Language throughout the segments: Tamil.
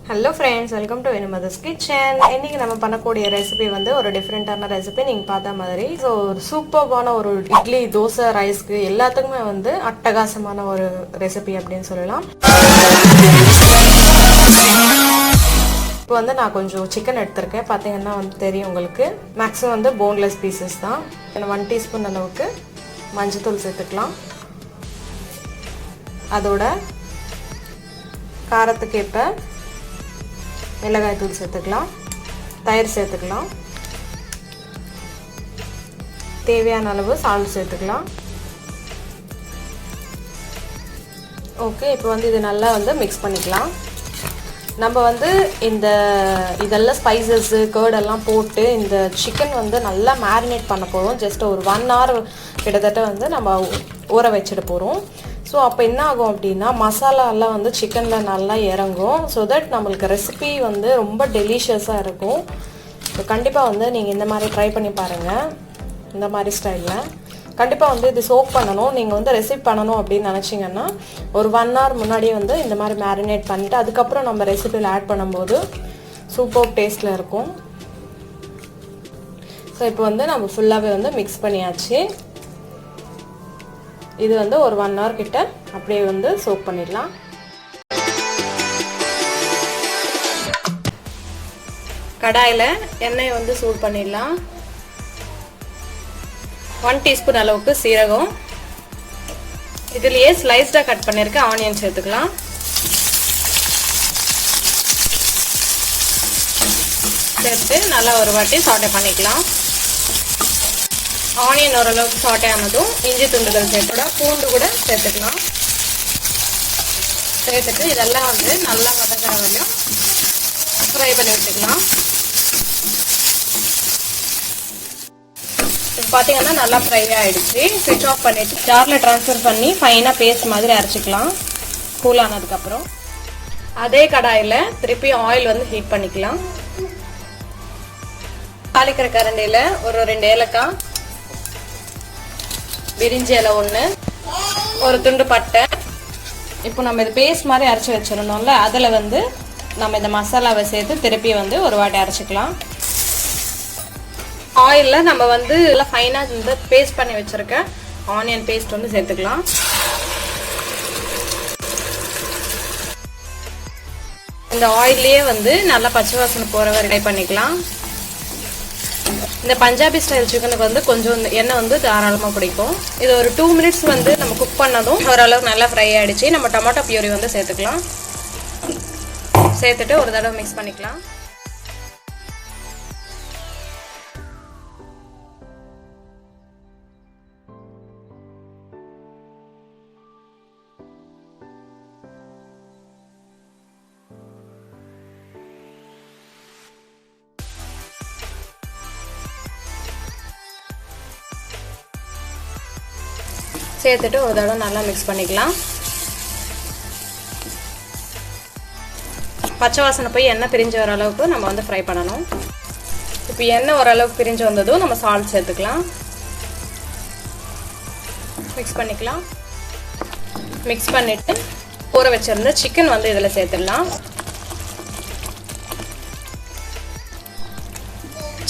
Hello friends, welcome to Mother's Kitchen. இன்னைக்கு நம்ம பண்ணக்கூடிய ரெசிபி வந்து ஒரு டிஃபரண்டான ரெசிபி. நீங்க பார்த்த மாதிரி சோ சூப்பரான ஒரு இட்லி தோசை ரைஸ்க்கு எல்லாத்துக்குமே வந்து அட்டகாசமான ஒரு ரெசிபி அப்படினு சொல்லலாம். இப்போ வந்து நான் கொஞ்சம் chicken எடுத்துர்க்கேன். பாத்தீங்கன்னா வந்து தெரியும் உங்களுக்கு. மேக்ஸிமம் வந்து boneless pieces தான். 1 டீஸ்பூன் அளவுக்கு மஞ்சள் தூள் சேர்த்துக்கலாம். அதோட காரத்துக்கு ஏற்ப மிளகாய் தூள் சேர்த்துக்கலாம், தயிர் சேர்த்துக்கலாம், தேவையான அளவு சால்ட் சேர்த்துக்கலாம். ஓகே, இப்போ வந்து இது நல்லா வந்து மிக்ஸ் பண்ணிக்கலாம். நம்ம வந்து இதெல்லாம் ஸ்பைசஸ் கர்ட் எல்லாம் போட்டு இந்த சிக்கன் வந்து நல்லா மேரினேட் பண்ண போகிறோம். ஜஸ்ட் ஒரு 1 hour கிட்டத்தட்ட வந்து நம்ம ஊற வச்சிட போகிறோம். ஸோ அப்போ என்ன ஆகும் அப்படின்னா மசாலாலாம் வந்து சிக்கனில் நல்லா இறங்கும். ஸோ தட் நம்மளுக்கு ரெசிபி வந்து ரொம்ப டெலிஷியஸாக இருக்கும். ஸோ கண்டிப்பாக வந்து நீங்கள் இந்த மாதிரி ட்ரை பண்ணி பாருங்கள். இந்த மாதிரி ஸ்டைலில் கண்டிப்பாக வந்து இது சோக் பண்ணணும். நீங்கள் வந்து ரெசிபி பண்ணணும் அப்படின்னு நினச்சிங்கன்னா ஒரு 1 hour முன்னாடியே வந்து இந்த மாதிரி மேரினேட் பண்ணிவிட்டு அதுக்கப்புறம் நம்ம ரெசிபியில் ஆட் பண்ணும்போது சூப்பர் டேஸ்ட்டில் இருக்கும். ஸோ இப்போ வந்து நம்ம ஃபுல்லாகவே வந்து மிக்ஸ் பண்ணியாச்சு. இது வந்து ஒரு 1 hour கிட்ட அப்படியே வந்து சோக் பண்ணிடலாம். கடாயில் எண்ணெய் வந்து சூடு பண்ணிடலாம். 1 டீஸ்பூன் அளவுக்கு சீரகம், இதுலயே ஸ்லைஸ்டா கட் பண்ணிருக்க ஆனியன் சேர்த்துக்கலாம். சேர்த்து நல்லா ஒரு வாட்டி சாட்டே பண்ணிக்கலாம். ஆனியன் ஓரளவுக்கு சாட்டே ஆனதும் இஞ்சி துண்டுகள் சேர்த்துட பூண்டு கூட சேர்த்துக்கலாம். சேர்த்துட்டு இதெல்லாம் வந்து நல்லா வதங்குற வரையும் ஃப்ரை பண்ணி விட்டுக்கலாம். இப்போ பார்த்தீங்கன்னா நல்லா ஃப்ரை ஆகிடுச்சு. ஸ்விட்ச் ஆஃப் பண்ணிவிட்டு ஜாரில் ட்ரான்ஸ்ஃபர் பண்ணி ஃபைனாக பேஸ்ட் மாதிரி அரைச்சிக்கலாம். கூல் ஆனதுக்கப்புறம் அதே கடாயில் திருப்பி ஆயில் வந்து ஹீட் பண்ணிக்கலாம். தாளிக்கிற கரண்டியில் ஒரு 2 ஏலக்காய், பிரிஞ்சி இலை 1, ஒரு துண்டு பட்டை. இப்போ நம்ம இது பேஸ்ட் மாதிரி அரைச்சி வச்சிருந்தோம்ல, அதில் வந்து நம்ம இந்த மசாலாவை சேர்த்து திருப்பி வந்து ஒரு வாட்டி அரைச்சிக்கலாம். ஆயிலில் நம்ம வந்து எல்லாம் ஃபைனாக இந்த பேஸ்ட் பண்ணி வச்சுருக்க ஆனியன் பேஸ்ட் வந்து சேர்த்துக்கலாம். இந்த ஆயிலே வந்து நல்லா பச்சை வாசனை போகிற வரை ஃப்ரை பண்ணிக்கலாம். இந்த பஞ்சாபி ஸ்டைல் சிக்கனுக்கு வந்து கொஞ்சம் எண்ணெய் வந்து தாராளமாக பிடிக்கும். இது ஒரு 2 minutes வந்து நம்ம குக் பண்ணதும் ஓரளவுக்கு நல்லா ஃப்ரை ஆகிடுச்சு. நம்ம டொமேட்டோ பியூரி வந்து சேர்த்துக்கலாம். சேர்த்துட்டு ஒரு தடவை மிக்ஸ் பண்ணிக்கலாம். சேர்த்துட்டு ஒரு தடவை நல்லா மிக்ஸ் பண்ணிக்கலாம். பச்சை வாசனை போய் எண்ணெய் பிரிஞ்சு வர அளவுக்கு நம்ம வந்து ஃப்ரை பண்ணணும். இப்போ எண்ணெய் ஓரளவுக்கு பிரிஞ்சு வந்ததும் நம்ம சால்ட் சேர்த்துக்கலாம். மிக்ஸ் பண்ணிக்கலாம். மிக்ஸ் பண்ணிவிட்டு ஊற வச்சிருந்த சிக்கன் வந்து இதில் சேர்த்துடலாம்.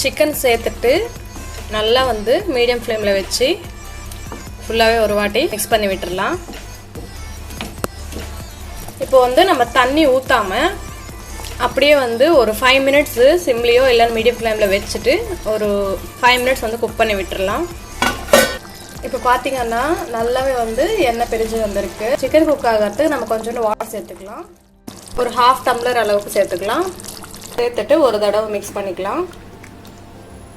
சிக்கன் சேர்த்துட்டு நல்லா வந்து மீடியம் ஃப்ளேமில் வச்சு ஃபுல்லாகவே ஒரு வாட்டி மிக்ஸ் பண்ணி விட்டுடலாம். இப்போ வந்து நம்ம தண்ணி ஊற்றாமல் அப்படியே வந்து ஒரு 5 minutes சிம்லேயோ இல்லை மீடியம் ஃப்ளேமில் வச்சுட்டு ஒரு 5 minutes வந்து குக் பண்ணி விட்டுடலாம். இப்போ பார்த்தீங்கன்னா நல்லாவே வந்து எண்ணெய் பிரிஞ்சு வந்திருக்கு. சிக்கன் குக் ஆகிறதுக்கு நம்ம கொஞ்சோண்டு வாட்டர் சேர்த்துக்கலாம். ஒரு 1/2 tumbler அளவுக்கு சேர்த்துக்கலாம். சேர்த்துட்டு ஒரு தடவை மிக்ஸ் பண்ணிக்கலாம்.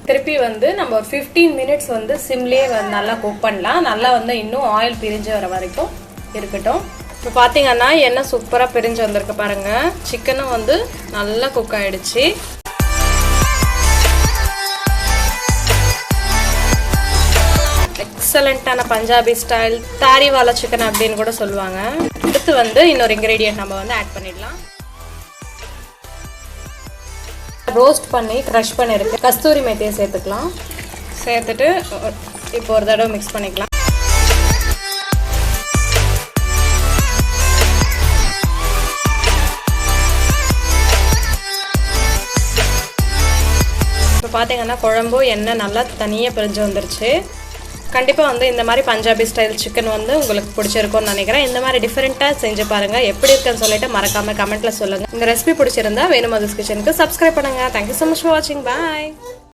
திருப்பி வந்து நம்ம ஒரு 15 minutes வந்து சிம்லேயே வந்து நல்லா குக் பண்ணலாம். நல்லா வந்து இன்னும் ஆயில் பிரிஞ்சு வர வரைக்கும் இருக்கட்டும். இப்போ பார்த்தீங்கன்னா எண்ணெய் சூப்பராக பிரிஞ்சு வந்திருக்கு பாருங்க. சிக்கனும் வந்து நல்லா குக் ஆயிடுச்சு. எக்ஸலண்டான பஞ்சாபி ஸ்டைல் தாரி வாலா சிக்கன் அப்படின்னு கூட சொல்லுவாங்க. அடுத்து வந்து இன்னொரு இன்கிரீடியன்ட் நம்ம வந்து ஆட் பண்ணிடலாம். ரோஸ்ட் பண்ணி க்ரஷ் பண்ணிருக்கு கஸ்தூரி மேத்தியை சேர்த்துக்கலாம். சேர்த்துட்டு இப்போ ஒரு தடவை மிக்ஸ் பண்ணிக்கலாம். இப்போ பார்த்தீங்கன்னா குழம்பு எண்ணெய் நல்லா தனியாக பிரிஞ்சு வந்துருச்சு. கண்டிப்பாக வந்து இந்த மாதிரி பஞ்சாபி ஸ்டைல் சிக்கன் வந்து உங்களுக்கு பிடிச்சிருக்கும்னு நினைக்கிறேன். இந்த மாதிரி டிஃப்ரெண்ட்டாக செஞ்சு பாருங்கள். எப்படி இருக்குன்னு சொல்லிட்டு மறக்காமல் கமெண்ட்டில் சொல்லுங்கள். இந்த ரெசிபி பிடிச்சிருந்தா வேணுமதுஸ் கிச்சனுக்கு சப்ஸ்கிரைப் பண்ணுங்கள். தேங்க்யூ ஸோ மச் ஃபார் வாட்சிங். பாய்.